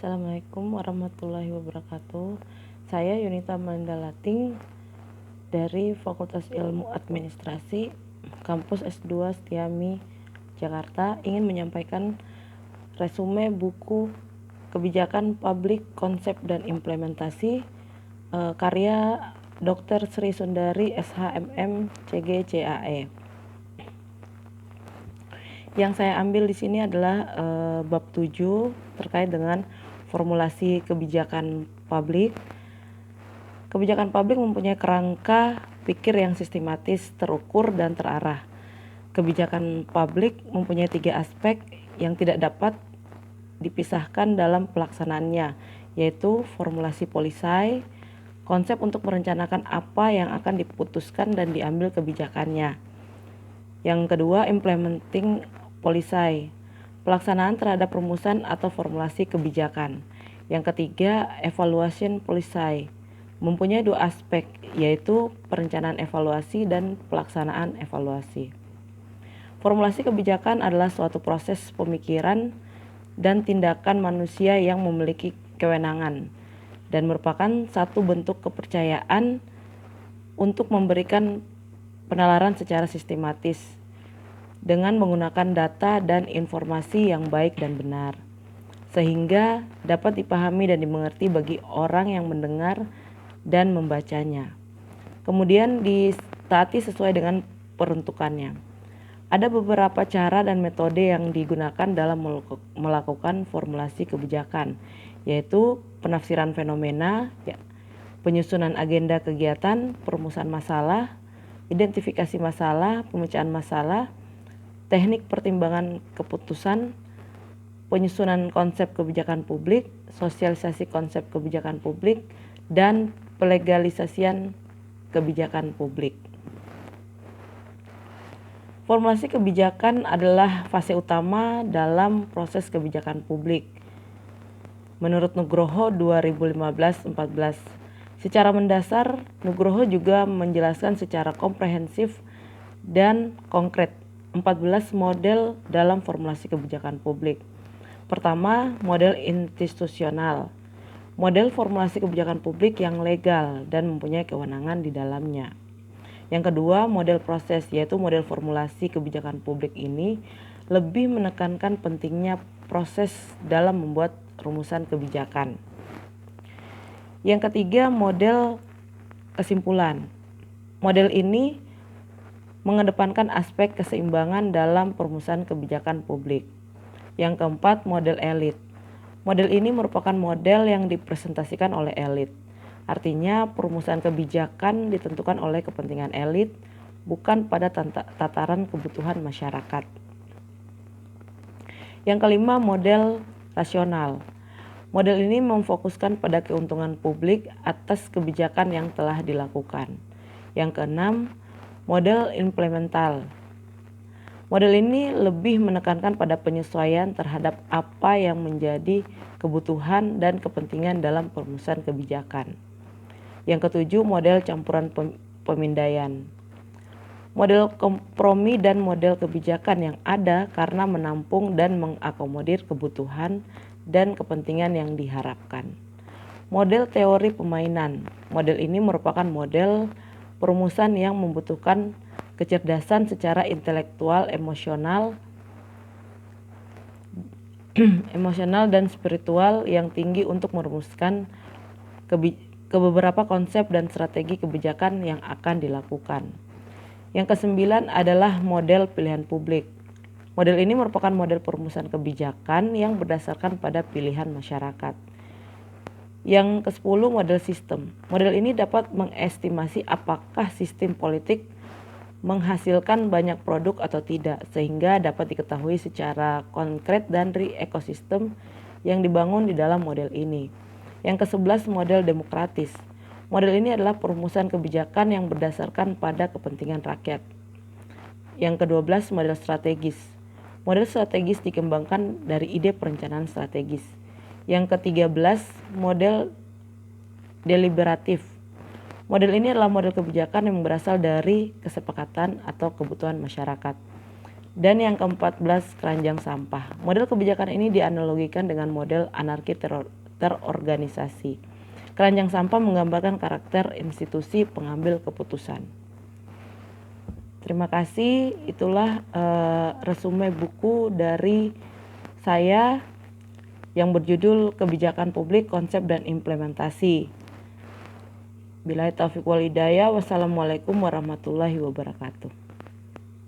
Assalamualaikum warahmatullahi wabarakatuh. Saya Yunita Mandalating dari Fakultas Ilmu Administrasi, Kampus S2 Setiami, Jakarta, ingin menyampaikan resume buku Kebijakan Publik, Konsep dan Implementasi karya Dr. Sri Sundari SHMM CG CAE. Yang saya ambil di sini adalah bab 7 terkait dengan formulasi kebijakan publik. Kebijakan publik mempunyai kerangka pikir yang sistematis, terukur, dan terarah. Kebijakan publik mempunyai 3 aspek yang tidak dapat dipisahkan dalam pelaksanaannya, yaitu formulasi polisai, konsep untuk merencanakan apa yang akan diputuskan dan diambil kebijakannya. Yang kedua, implementing polisai, pelaksanaan terhadap rumusan atau formulasi kebijakan. Yang ketiga, evaluation polisai, mempunyai 2 aspek, yaitu perencanaan evaluasi dan pelaksanaan evaluasi. Formulasi kebijakan adalah suatu proses pemikiran dan tindakan manusia yang memiliki kewenangan dan merupakan satu bentuk kepercayaan untuk memberikan penalaran secara sistematis dengan menggunakan data dan informasi yang baik dan benar, sehingga dapat dipahami dan dimengerti bagi orang yang mendengar dan membacanya. Kemudian ditaati sesuai dengan peruntukannya. Ada beberapa cara dan metode yang digunakan dalam melakukan formulasi kebijakan, yaitu penafsiran fenomena, penyusunan agenda kegiatan, perumusan masalah, identifikasi masalah, pemecahan masalah, teknik pertimbangan keputusan, penyusunan konsep kebijakan publik, sosialisasi konsep kebijakan publik, dan pelegalisasian kebijakan publik. Formulasi kebijakan adalah fase utama dalam proses kebijakan publik. Menurut Nugroho 2015-14, secara mendasar, Nugroho juga menjelaskan secara komprehensif dan konkret 14 model dalam formulasi kebijakan publik. Pertama, model institusional. Model formulasi kebijakan publik yang legal dan mempunyai kewenangan di dalamnya. Yang kedua, model proses, yaitu model formulasi kebijakan publik ini lebih menekankan pentingnya proses dalam membuat rumusan kebijakan. Yang ketiga, model kesimpulan. Model ini mengedepankan aspek keseimbangan dalam perumusan kebijakan publik. Yang keempat, model elit. Model ini merupakan model yang dipresentasikan oleh elit. Artinya, perumusan kebijakan ditentukan oleh kepentingan elit, bukan pada tataran kebutuhan masyarakat. Yang kelima, model rasional. Model ini memfokuskan pada keuntungan publik atas kebijakan yang telah dilakukan. Yang keenam, model implemental. Model ini lebih menekankan pada penyesuaian terhadap apa yang menjadi kebutuhan dan kepentingan dalam perumusan kebijakan. Yang ketujuh, model campuran pemindaian. Model kompromi dan model kebijakan yang ada karena menampung dan mengakomodir kebutuhan dan kepentingan yang diharapkan. Model teori pemainan. Model ini merupakan model perumusan yang membutuhkan kecerdasan secara intelektual, emosional dan spiritual yang tinggi untuk merumuskan ke beberapa konsep dan strategi kebijakan yang akan dilakukan. Yang kesembilan adalah model pilihan publik. Model ini merupakan model perumusan kebijakan yang berdasarkan pada pilihan masyarakat. Yang ke-10, model sistem. Model ini dapat mengestimasi apakah sistem politik menghasilkan banyak produk atau tidak, sehingga dapat diketahui secara konkret dari ekosistem yang dibangun di dalam model ini. Yang ke-11, model demokratis. Model ini adalah perumusan kebijakan yang berdasarkan pada kepentingan rakyat. Yang ke-12, model strategis. Model strategis dikembangkan dari ide perencanaan strategis. Yang ke-13, model deliberatif. Model ini adalah model kebijakan yang berasal dari kesepakatan atau kebutuhan masyarakat. Dan yang ke-14, keranjang sampah. Model kebijakan ini dianalogikan dengan model anarki terorganisasi. Keranjang sampah menggambarkan karakter institusi pengambil keputusan. Terima kasih, itulah resume buku dari saya yang berjudul Kebijakan Publik, Konsep dan Implementasi. Billahi taufiq wal hidayah. Wassalamualaikum warahmatullahi wabarakatuh.